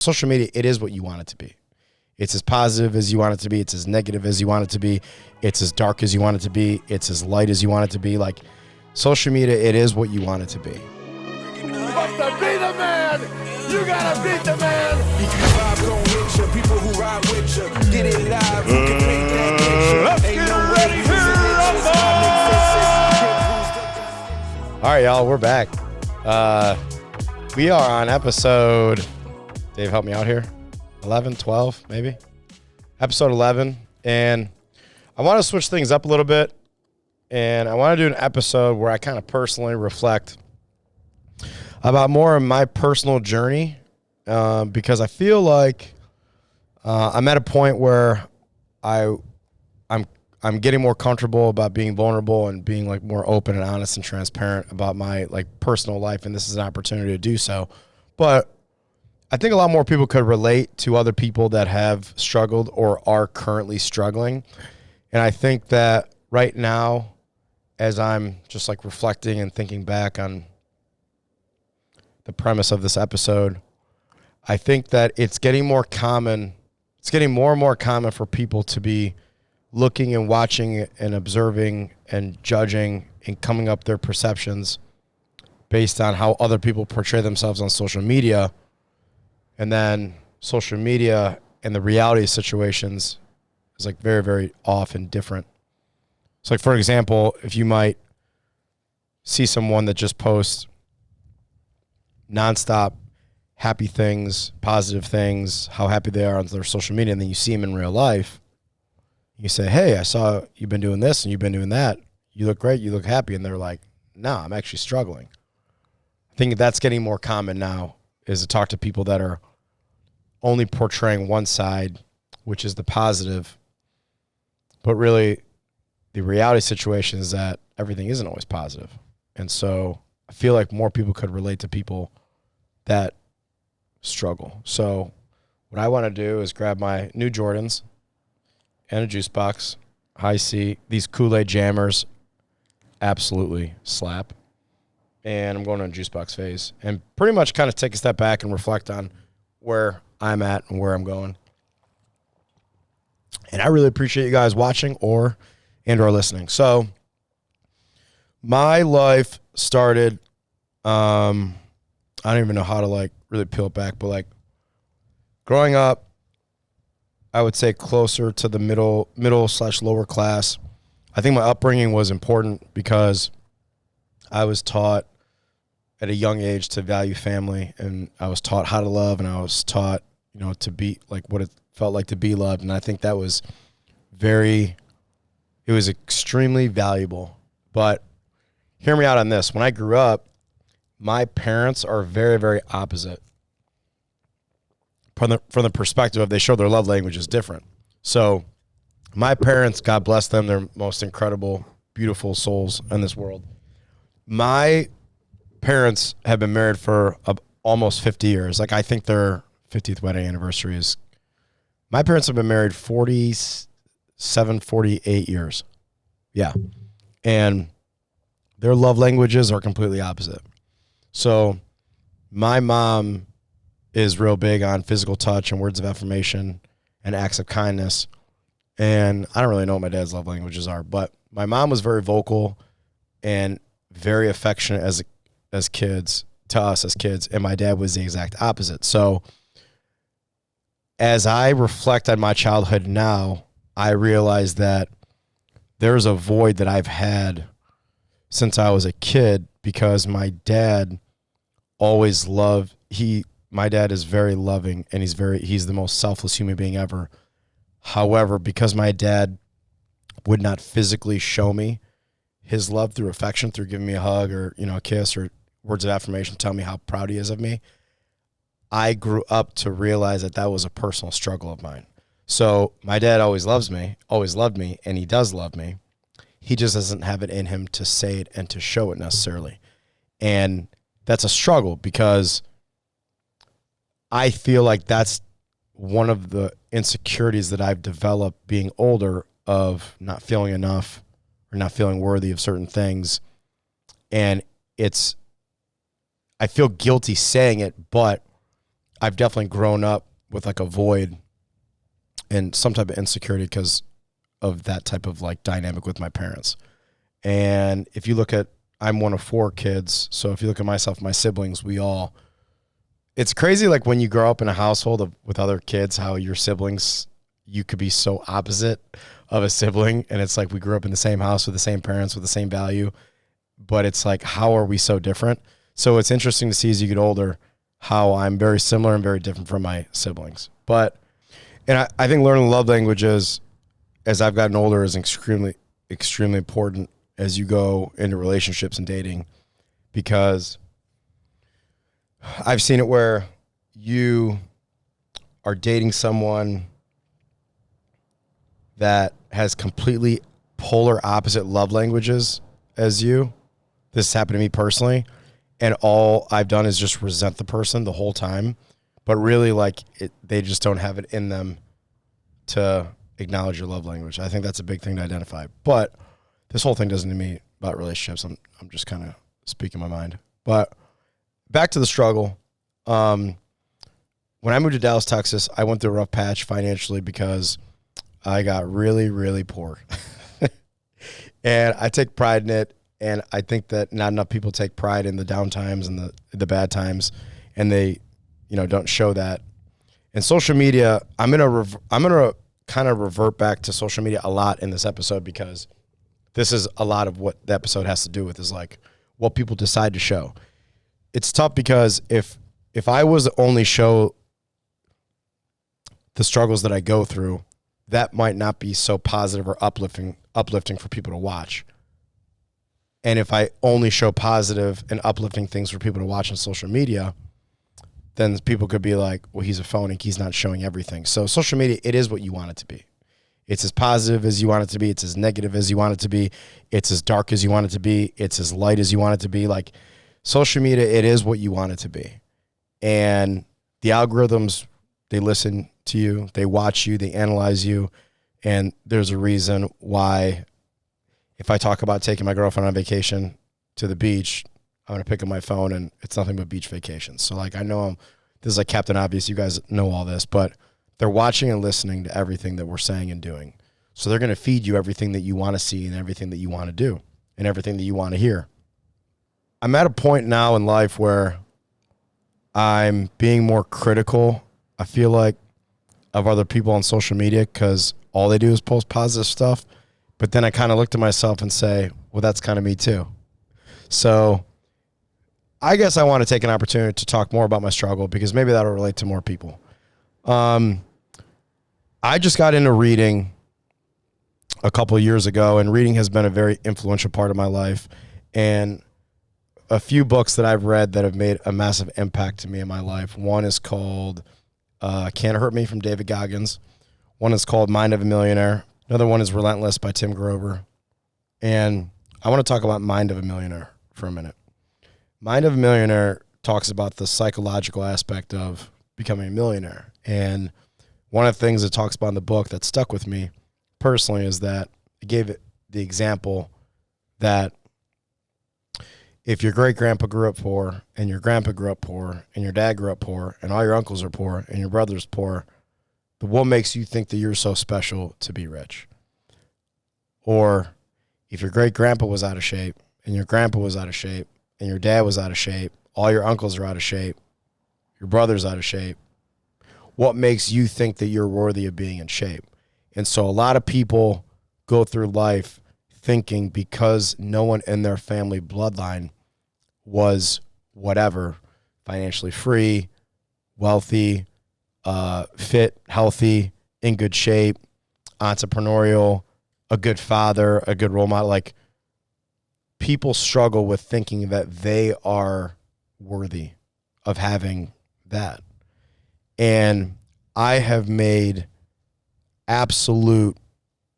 social media, it is what you want it to be. It's as positive as you want it to be. It's as negative as you want it to be. It's as dark as you want it to be. It's as light as you want it to be. Like, social media, it is what you want it to be. But to be the man, you gotta beat the man. People who ride with you, get it live. Let's get ready to rumble. All right, y'all, we're back. We are on episode, Dave, help me out here, 11, 12, maybe? Episode 11, and I want to switch things up a little bit, and I want to do an episode where I kind of personally reflect about more of my personal journey, because I feel like I'm at a point where I'm getting more comfortable about being vulnerable and being like more open and honest and transparent about my like personal life, and this is an opportunity to do so. But I think a lot more people could relate to other people that have struggled or are currently struggling. And I think that right now, as I'm just like reflecting and thinking back on the premise of this episode, I think that it's getting more common. It's getting more and more common for people to be looking and watching and observing and judging and coming up their perceptions based on how other people portray themselves on social media. And then social media and the reality of situations is like very, very off and different. So like, for example, if you might see someone that just posts nonstop happy things, positive things, how happy they are on their social media, and then you see them in real life, you say, hey, I saw you've been doing this and you've been doing that. You look great. You look happy. And they're like, no, I'm actually struggling. I think that's getting more common now, is to talk to people that are only portraying one side, which is the positive. But really, the reality situation is that everything isn't always positive. And so I feel like more people could relate to people that struggle. So what I want to do is grab my new Jordans and a juice box, High C. These Kool-Aid Jammers absolutely slap. And I'm going on a juice box phase and pretty much kind of take a step back and reflect on where I'm at and where I'm going. And I really appreciate you guys watching or listening. So my life started, I don't even know how to like really peel it back, but like growing up, I would say closer to the middle/lower class. I think my upbringing was important because I was taught at a young age to value family, and I was taught how to love, and I was taught, to be like what it felt like to be loved. And I think that was it was extremely valuable. But hear me out on this. When I grew up, my parents are very, very opposite. From the perspective of they show their love language is different. So my parents, God bless them, they're most incredible, beautiful souls in this world. My parents have been married for almost 50 years. Like, I think their 50th wedding anniversary is, my parents have been married 47, 48 years. Yeah. And their love languages are completely opposite. So my mom is real big on physical touch and words of affirmation and acts of kindness. And I don't really know what my dad's love languages are, but my mom was very vocal and very affectionate as kids, to us as kids, and my dad was the exact opposite. So as I reflect on my childhood now, I realize that there's a void that I've had since I was a kid, because my dad always loved, my dad is very loving, and he's the most selfless human being ever. However, because my dad would not physically show me his love through affection, through giving me a hug or, a kiss or words of affirmation, tell me how proud he is of me, I grew up to realize that was a personal struggle of mine. So my dad always loved me, and he does love me. He just doesn't have it in him to say it and to show it necessarily. And that's a struggle, because I feel like that's one of the insecurities that I've developed being older, of not feeling enough or not feeling worthy of certain things. And I feel guilty saying it, but I've definitely grown up with like a void and some type of insecurity because of that type of like dynamic with my parents. And if you look at, I'm one of 4 kids. So if you look at myself, my siblings, it's crazy. Like when you grow up in a household with other kids, how your siblings, you could be so opposite of a sibling. And it's like, we grew up in the same house with the same parents, with the same value, but it's like, how are we so different? So it's interesting to see as you get older, how I'm very similar and very different from my siblings. And I think learning love languages as I've gotten older is extremely, extremely important as you go into relationships and dating, because I've seen it where you are dating someone that has completely polar opposite love languages as you. This happened to me personally, and all I've done is just resent the person the whole time, but really like they just don't have it in them to acknowledge your love language. I think that's a big thing to identify. But this whole thing doesn't to me about relationships. I'm just kind of speaking my mind. But back to the struggle. When I moved to Dallas, Texas, I went through a rough patch financially because I got really, really poor. And I take pride in it. And I think that not enough people take pride in the down times and the bad times, and they, don't show that. And social media, I'm gonna kind of revert back to social media a lot in this episode, because this is a lot of what the episode has to do with, is like what people decide to show. It's tough because if I was to only show the struggles that I go through, that might not be so positive or uplifting for people to watch. And if I only show positive and uplifting things for people to watch on social media, then people could be like, well, he's a phony. He's not showing everything. So social media, it is what you want it to be. It's as positive as you want it to be. It's as negative as you want it to be. It's as dark as you want it to be. It's as light as you want it to be. Like social media, it is what you want it to be. And the algorithms, they listen to you, they watch you, they analyze you. And there's a reason why if I talk about taking my girlfriend on vacation to the beach, I'm going to pick up my phone and it's nothing but beach vacations. So like, I know this is like Captain Obvious. You guys know all this, but they're watching and listening to everything that we're saying and doing. So they're going to feed you everything that you want to see and everything that you want to do and everything that you want to hear. I'm at a point now in life where I'm being more critical, I feel like, of other people on social media, because all they do is post positive stuff. But then I kind of look to myself and say, well, that's kind of me too. So I guess I want to take an opportunity to talk more about my struggle, because maybe that'll relate to more people. I just got into reading a couple of years ago, and reading has been a very influential part of my life. And a few books that I've read that have made a massive impact to me in my life. One is called Can't Hurt Me from David Goggins. One is called Mind of a Millionaire. Another one is Relentless by Tim Grover. And I want to talk about Mind of a Millionaire for a minute. Mind of a Millionaire talks about the psychological aspect of becoming a millionaire. And one of the things it talks about in the book that stuck with me personally is that it gave it the example that if your great-grandpa grew up poor, and your grandpa grew up poor, and your dad grew up poor, and all your uncles are poor, and your brother's poor, but what makes you think that you're so special to be rich? Or if your great-grandpa was out of shape, and your grandpa was out of shape, and your dad was out of shape, all your uncles are out of shape, your brother's out of shape, what makes you think that you're worthy of being in shape? And so a lot of people go through life thinking because no one in their family bloodline was whatever, financially free, wealthy, fit, healthy, in good shape, entrepreneurial, a good father, a good role model. Like, people struggle with thinking that they are worthy of having that. And I have made absolute,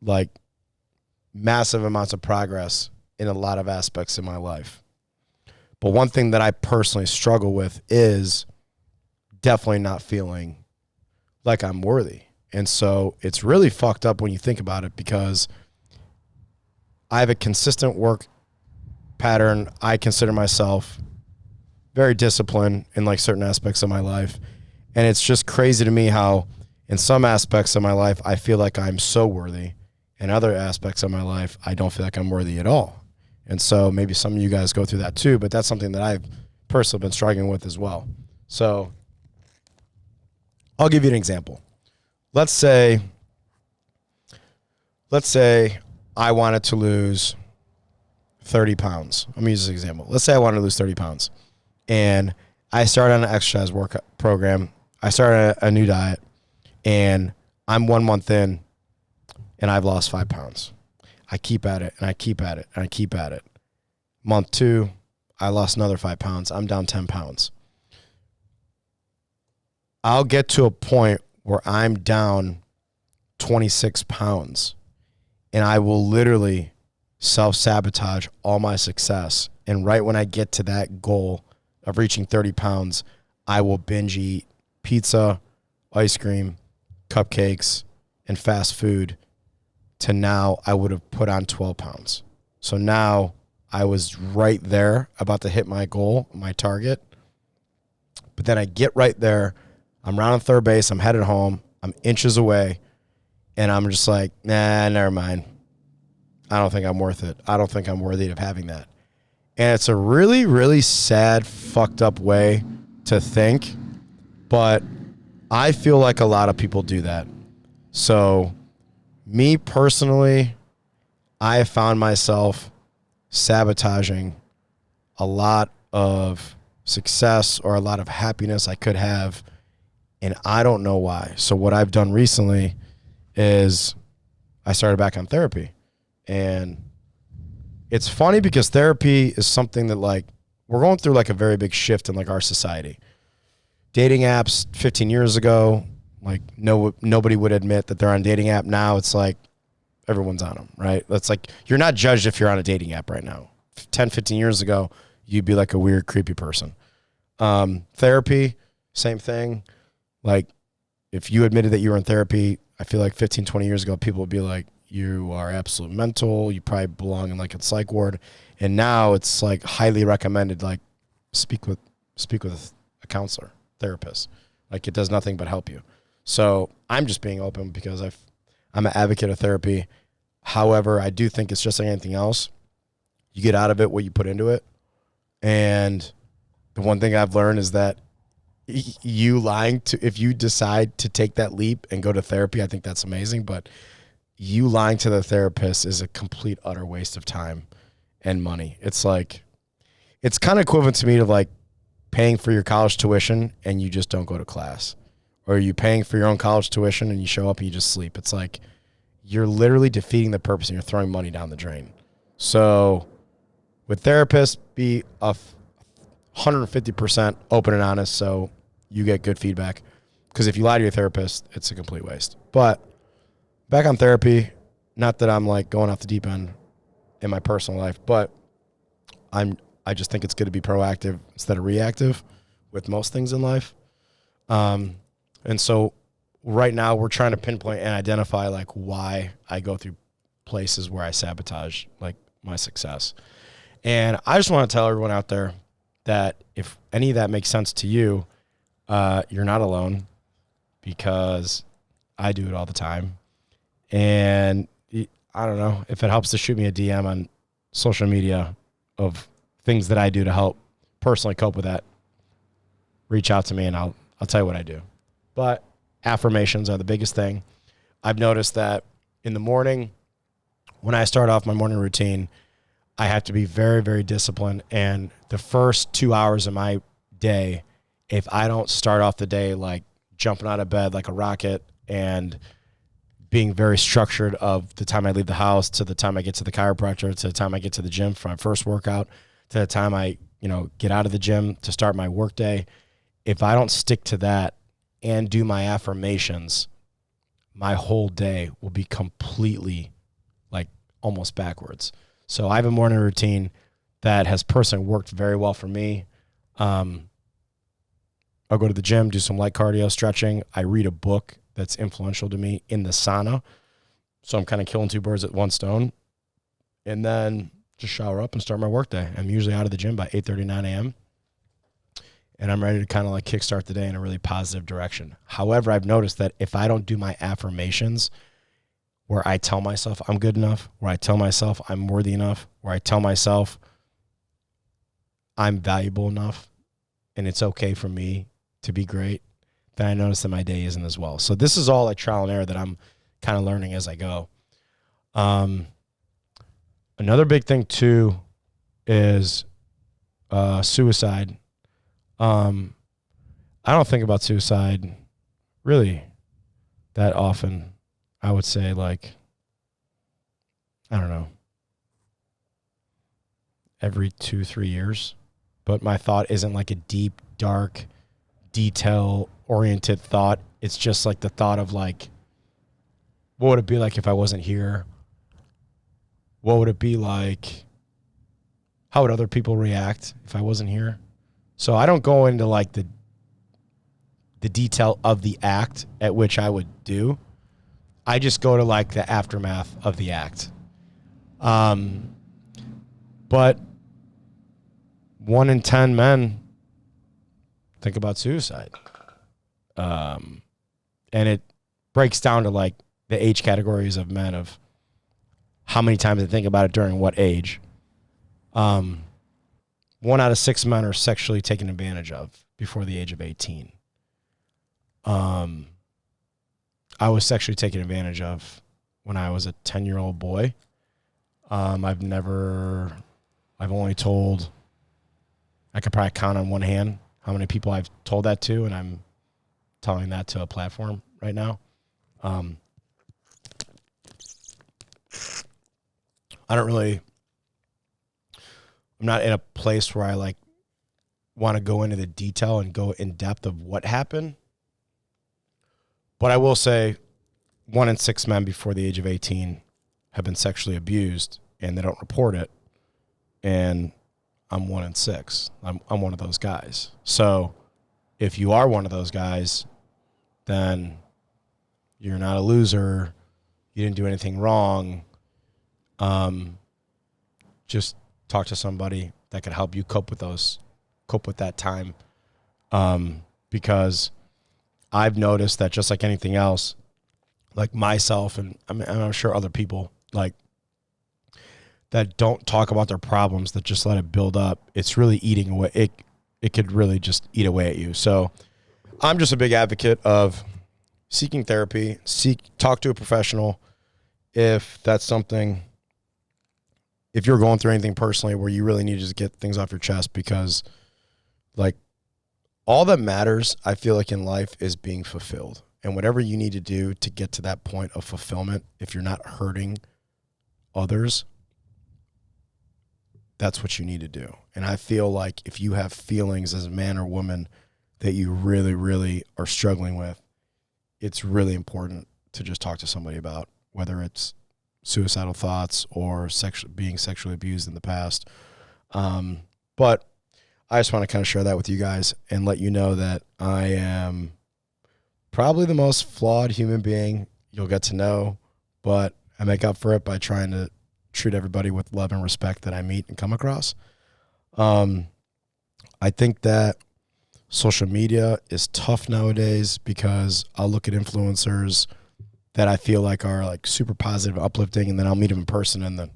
like, massive amounts of progress in a lot of aspects in my life. But one thing that I personally struggle with is definitely not feeling like I'm worthy. And so it's really fucked up when you think about it, because I have a consistent work pattern. I consider myself very disciplined in like certain aspects of my life. And it's just crazy to me how in some aspects of my life, I feel like I'm so worthy. In other aspects of my life, I don't feel like I'm worthy at all. And so maybe some of you guys go through that too, but that's something that I've personally been struggling with as well. So I'll give you an example. Let's say I wanted to lose 30 pounds. I'm going to use this example. Let's say I wanted to lose 30 pounds. And I started on an exercise workout program. I started a new diet. And I'm 1 month in, and I've lost 5 pounds. I keep at it, and I keep at it, and I keep at it. Month 2, I lost another 5 pounds. I'm down 10 pounds. I'll get to a point where I'm down 26 pounds, and I will literally self-sabotage all my success. And right when I get to that goal of reaching 30 pounds, I will binge eat pizza, ice cream, cupcakes, and fast food to now I would have put on 12 pounds. So now I was right there about to hit my goal, my target. But then I get right there. I'm rounding third base. I'm headed home. I'm inches away. And I'm just like, nah, never mind. I don't think I'm worth it. I don't think I'm worthy of having that. And it's a really, really sad, fucked up way to think. But I feel like a lot of people do that. So me personally, I have found myself sabotaging a lot of success or a lot of happiness I could have, and I don't know why. So what I've done recently is I started back on therapy. And it's funny because therapy is something that, like, we're going through like a very big shift in like our society. Dating apps 15 years ago, like nobody would admit that they're on a dating app. Now it's like everyone's on them, right? That's like, you're not judged if you're on a dating app right now. 10, 15 years ago, you'd be like a weird, creepy person. Therapy, same thing. Like, if you admitted that you were in therapy, I feel like 15, 20 years ago, people would be like, you are absolute mental. You probably belong in like a psych ward. And now it's like highly recommended, like speak with a counselor, therapist. Like, it does nothing but help you. So I'm just being open because I'm an advocate of therapy. However, I do think it's just like anything else. You get out of it what you put into it. And the one thing I've learned is that if you decide to take that leap and go to therapy, I think that's amazing. But you lying to the therapist is a complete, utter waste of time and money. It's like, it's kind of equivalent to me to like paying for your college tuition and you just don't go to class. Or you paying for your own college tuition and you show up and you just sleep. It's like, you're literally defeating the purpose and you're throwing money down the drain. So with therapists, be 150% open and honest so you get good feedback. Because if you lie to your therapist, it's a complete waste. But back on therapy, not that I'm like going off the deep end in my personal life, but I just think it's good to be proactive instead of reactive with most things in life. And so right now we're trying to pinpoint and identify like why I go through places where I sabotage like my success. And I just want to tell everyone out there that if any of that makes sense to you, you're not alone, because I do it all the time. And I don't know if it helps to shoot me a DM on social media of things that I do to help personally cope with that. Reach out to me and I'll tell you what I do. But affirmations are the biggest thing. I've noticed that in the morning, when I start off my morning routine, I have to be very, very disciplined. And the first 2 hours of my day, if I don't start off the day like jumping out of bed like a rocket and being very structured of the time I leave the house to the time I get to the chiropractor, to the time I get to the gym for my first workout, to the time I, get out of the gym to start my work day, if I don't stick to that and do my affirmations, my whole day will be completely like almost backwards. So I have a morning routine that has personally worked very well for me. I'll go to the gym, do some light cardio, stretching. I read a book that's influential to me in the sauna. So I'm kind of killing two birds at one stone. And then just shower up and start my work day. I'm usually out of the gym by 8:30, 9 a.m. and I'm ready to kind of like kickstart the day in a really positive direction. However, I've noticed that if I don't do my affirmations where I tell myself I'm good enough, where I tell myself I'm worthy enough, where I tell myself I'm valuable enough and it's okay for me to be great, then I notice that my day isn't as well. So this is all like trial and error that I'm kind of learning as I go. Another big thing too is suicide. I don't think about suicide really that often. I would say like, I don't know, every 2-3 years. But my thought isn't like a deep, dark, detail-oriented thought. It's just like the thought of like, what would it be like if I wasn't here? What would it be like? How would other people react if I wasn't here? So I don't go into like the detail of the act at which I would do. I just go to like the aftermath of the act. But 1 in 10 men think about suicide. And it breaks down to like the age categories of men of how many times they think about it during what age. 1 out of 6 men are sexually taken advantage of before the age of 18. I was sexually taken advantage of when I was a 10-year-old boy. I've only told, I could probably count on one hand how many people I've told that to, and I'm telling that to a platform right now. I'm not in a place where I like want to go into the detail and go in depth of what happened. But I will say 1 in 6 men before the age of 18 have been sexually abused and they don't report it. And I'm 1 in 6. I'm one of those guys. So if you are one of those guys, then you're not a loser. You didn't do anything wrong. Just talk to somebody that could help you cope with that time. Because I've noticed that just like anything else, like myself and I'm sure other people like that don't talk about their problems, that just let it build up, it's really eating away. It could really just eat away at you. So I'm just a big advocate of seeking therapy, talk to a professional if that's something, if you're going through anything personally where you really need to just get things off your chest, because like all that matters, I feel like in life, is being fulfilled. And whatever you need to do to get to that point of fulfillment, if you're not hurting others, that's what you need to do. And I feel like if you have feelings as a man or woman that you really, really are struggling with, it's really important to just talk to somebody about, whether it's suicidal thoughts or being sexually abused in the past. But I just want to kind of share that with you guys and let you know that I am probably the most flawed human being you'll get to know, but I make up for it by trying to treat everybody with love and respect that I meet and come across. I think that social media is tough nowadays because I'll look at influencers that I feel like are like super positive, uplifting, and then I'll meet them in person and then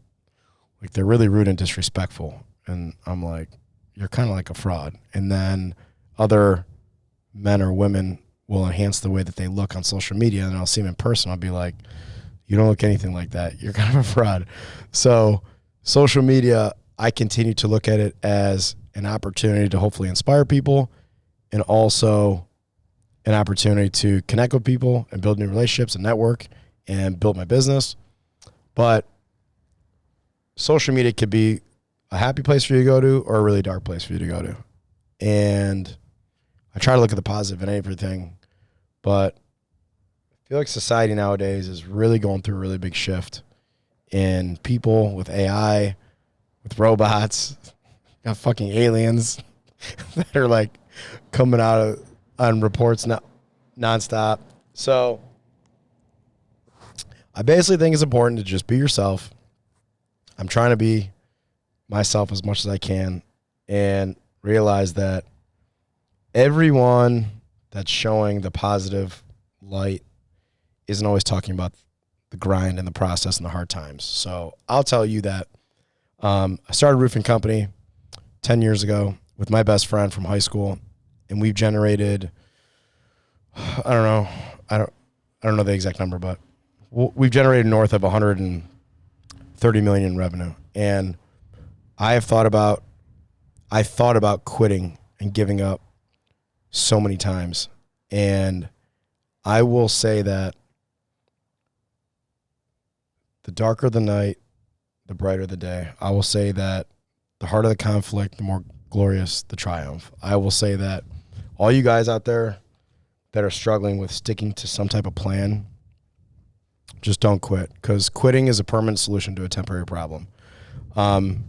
like they're really rude and disrespectful. And I'm like, you're kind of like a fraud. And then other men or women will enhance the way that they look on social media, and I'll see them in person. I'll be like, you don't look anything like that. You're kind of a fraud. So social media, I continue to look at it as an opportunity to hopefully inspire people, and also an opportunity to connect with people and build new relationships and network and build my business. But social media could be a happy place for you to go to or a really dark place for you to go to. And I try to look at the positive in everything, but I feel like society nowadays is really going through a really big shift in people with AI, with robots, got fucking aliens that are like coming out on reports nonstop. So I basically think it's important to just be yourself. I'm trying to be myself as much as I can and realize that everyone that's showing the positive light isn't always talking about the grind and the process and the hard times. So I'll tell you that I started a roofing company 10 years ago with my best friend from high school, and we've generated, I don't know the exact number, but we've generated north of 130 million in revenue. And I thought about quitting and giving up so many times. And I will say that the darker the night, the brighter the day. I will say that the harder the conflict, the more glorious the triumph. I will say that all you guys out there that are struggling with sticking to some type of plan, just don't quit, because quitting is a permanent solution to a temporary problem. I'm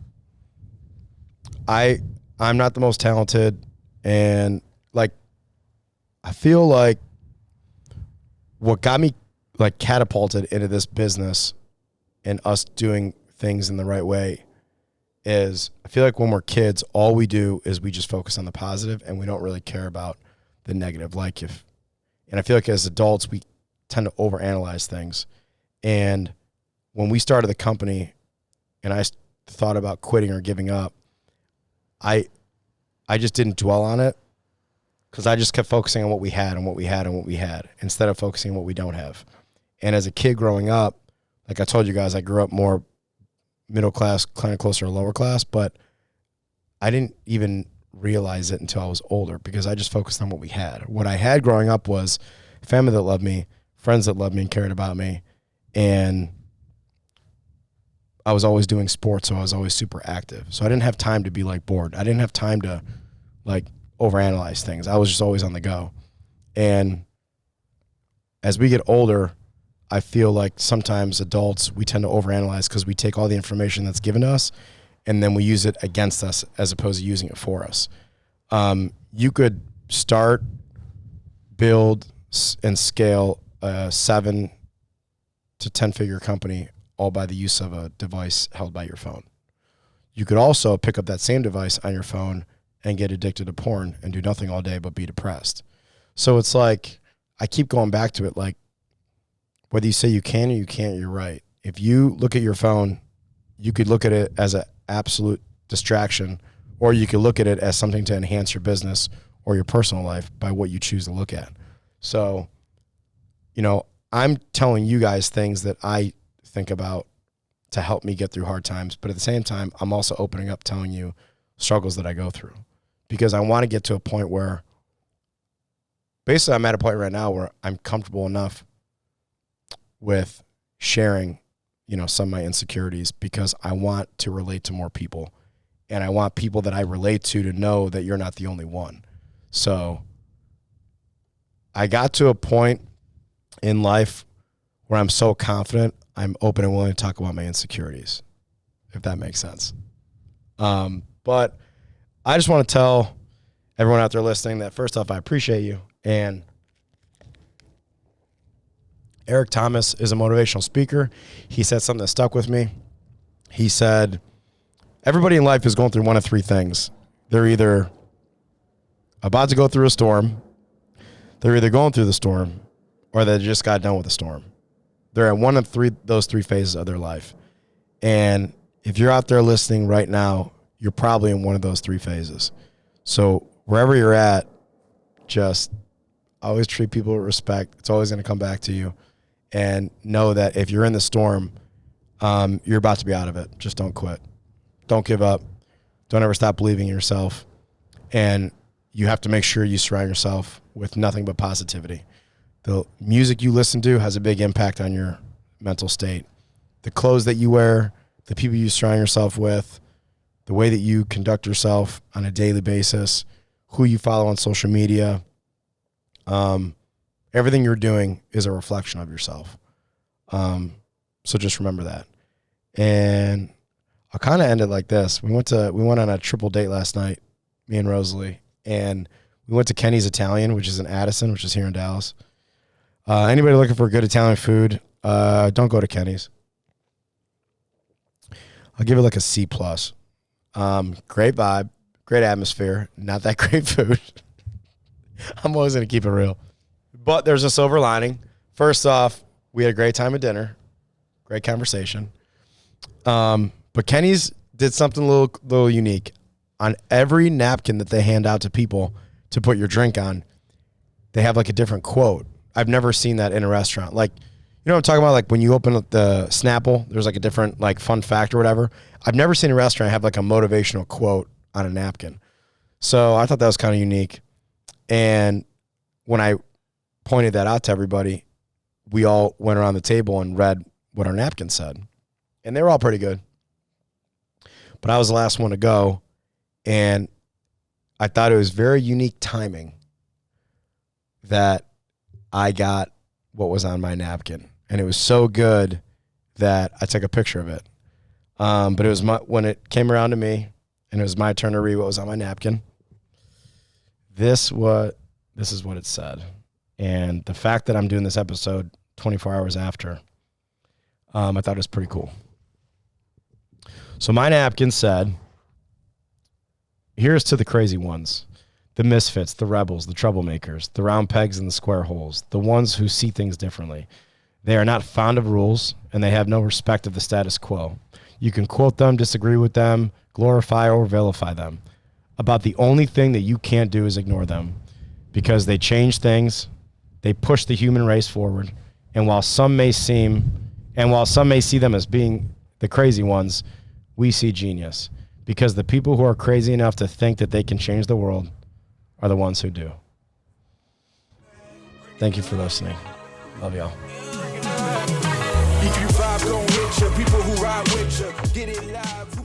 not the most talented, and like I feel like what got me like catapulted into this business and us doing things in the right way is I feel like when we're kids, all we do is we just focus on the positive and we don't really care about the negative. And I feel like as adults, we tend to overanalyze things. And when we started the company and I thought about quitting or giving up, I just didn't dwell on it, because I just kept focusing on what we had and what we had and what we had instead of focusing on what we don't have. And as a kid growing up, like I told you guys, I grew up more middle class, kind of closer to lower class, but I didn't even realize it until I was older, because I just focused on what we had. What I had growing up was family that loved me, friends that loved me and cared about me, and I was always doing sports, so I was always super active. So I didn't have time to be like bored. I didn't have time to like overanalyze things. I was just always on the go. And as we get older, I feel like sometimes adults, we tend to overanalyze because we take all the information that's given to us and then we use it against us as opposed to using it for us. You could start, build, and scale a 7 to 10 figure company all by the use of a device held by your phone. You could also pick up that same device on your phone and get addicted to porn and do nothing all day but be depressed. So it's like, I keep going back to it, like, whether you say you can or you can't, you're right. If you look at your phone, you could look at it as an absolute distraction, or you could look at it as something to enhance your business or your personal life by what you choose to look at. So, I'm telling you guys things that I think about to help me get through hard times. But at the same time, I'm also opening up, telling you struggles that I go through, because I want to get to a point where basically I'm at a point right now where I'm comfortable enough with sharing, some of my insecurities, because I want to relate to more people, and I want people that I relate to know that you're not the only one. So I got to a point in life where I'm so confident, I'm open and willing to talk about my insecurities, if that makes sense. But I just want to tell everyone out there listening that, first off, I appreciate you. And Eric Thomas is a motivational speaker. He said something that stuck with me. He said, everybody in life is going through one of three things. They're either about to go through a storm, they're either going through the storm, or they just got done with the storm. They're at one of those three phases of their life. And if you're out there listening right now, you're probably in one of those three phases. So wherever you're at, just always treat people with respect. It's always going to come back to you. And know that if you're in the storm, you're about to be out of it. Just don't quit. Don't give up. Don't ever stop believing in yourself. And you have to make sure you surround yourself with nothing but positivity. The music you listen to has a big impact on your mental state. The clothes that you wear, the people you surround yourself with, the way that you conduct yourself on a daily basis, who you follow on social media, everything you're doing is a reflection of yourself. So just remember that. And I'll kind of end it like this. We went on a triple date last night, me and Rosalie, and we went to Kenny's Italian, which is in Addison, which is here in Dallas. Anybody looking for good Italian food, don't go to Kenny's. I'll give it like a C+. Great vibe, great atmosphere, not that great food. I'm always going to keep it real. But there's a silver lining. First off, we had a great time at dinner. Great conversation. But Kenny's did something a little unique. On every napkin that they hand out to people to put your drink on, they have like a different quote. I've never seen that in a restaurant. Like, you know what I'm talking about? Like when you open up the Snapple, there's like a different like fun fact or whatever. I've never seen a restaurant have like a motivational quote on a napkin. So I thought that was kind of unique. And when I pointed that out to everybody, we all went around the table and read what our napkin said. And they were all pretty good. But I was the last one to go. And I thought it was very unique timing that I got what was on my napkin. And it was so good that I took a picture of it. But it was when it came around to me and it was my turn to read what was on my napkin. This is what it said. And the fact that I'm doing this episode 24 hours after, I thought it was pretty cool. So my napkin said, here's to the crazy ones, the misfits, the rebels, the troublemakers, the round pegs and the square holes, the ones who see things differently. They are not fond of rules, and they have no respect of the status quo. You can quote them, disagree with them, glorify or vilify them. About the only thing that you can't do is ignore them, because they change things, they push the human race forward, and while some may see them as being the crazy ones, we see genius. Because the people who are crazy enough to think that they can change the world are the ones who do. Thank you for listening. Love y'all. If you vibe, don't hit you. People who ride with you, get it live.